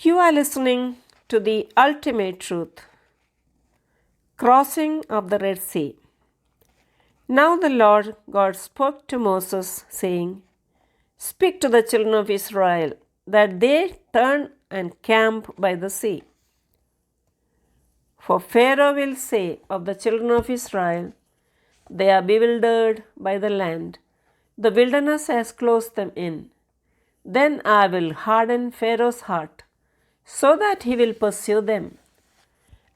You are listening to the ultimate truth, crossing of the Red Sea. Now the Lord God spoke to Moses, saying, Speak to the children of Israel, that they turn and camp by the sea. For Pharaoh will say of the children of Israel, They are bewildered by the land. The wilderness has closed them in. Then I will harden Pharaoh's heart, so that he will pursue them.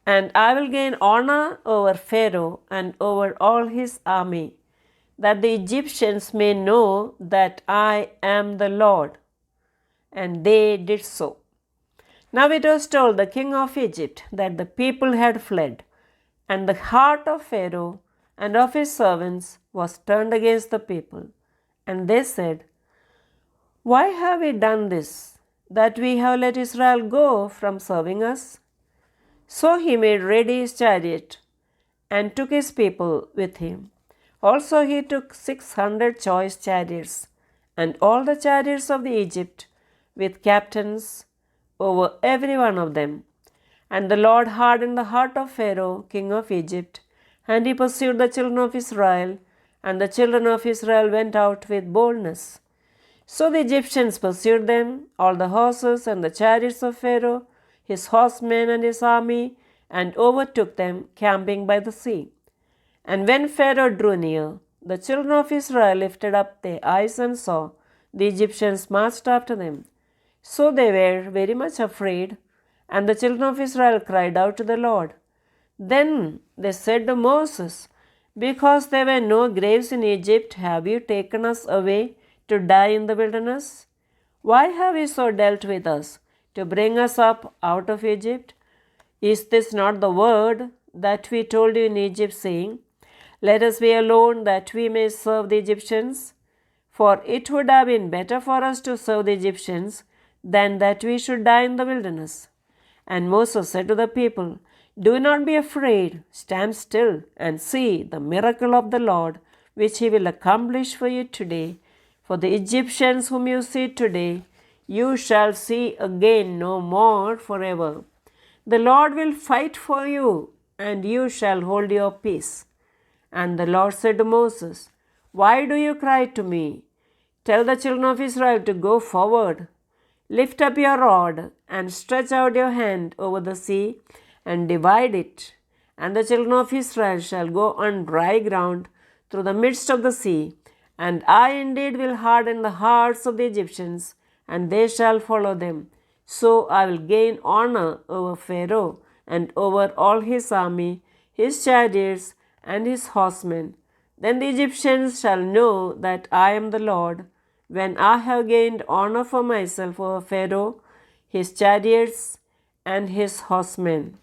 And I will gain honor over Pharaoh and over all his army, that the Egyptians may know that I am the Lord. And they did so. Now it was told the king of Egypt that the people had fled, and the heart of Pharaoh and of his servants was turned against the people. And they said, Why have we done this, that we have let Israel go from serving us? So he made ready his chariot and took his people with him. Also he took 600 choice chariots, and all the chariots of the Egypt, with captains over every one of them. And the Lord hardened the heart of Pharaoh, king of Egypt, and he pursued the children of Israel, and the children of Israel went out with boldness. So the Egyptians pursued them, all the horses and the chariots of Pharaoh, his horsemen and his army, and overtook them, camping by the sea. And when Pharaoh drew near, the children of Israel lifted up their eyes and saw the Egyptians marched after them. So they were very much afraid, and the children of Israel cried out to the Lord. Then they said to Moses, Because there were no graves in Egypt, have you taken us away to die in the wilderness? Why have you so dealt with us, to bring us up out of Egypt? Is this not the word that we told you in Egypt, saying, Let us be alone, that we may serve the Egyptians? For it would have been better for us to serve the Egyptians than that we should die in the wilderness. And Moses said to the people, Do not be afraid, stand still and see the miracle of the Lord, which he will accomplish for you today. For the Egyptians whom you see today, you shall see again no more forever. The Lord will fight for you, and you shall hold your peace. And the Lord said to Moses, Why do you cry to me? Tell the children of Israel to go forward. Lift up your rod and stretch out your hand over the sea and divide it. And the children of Israel shall go on dry ground through the midst of the sea. And I indeed will harden the hearts of the Egyptians, and they shall follow them. So I will gain honor over Pharaoh and over all his army, his chariots, and his horsemen. Then the Egyptians shall know that I am the Lord, when I have gained honor for myself over Pharaoh, his chariots, and his horsemen.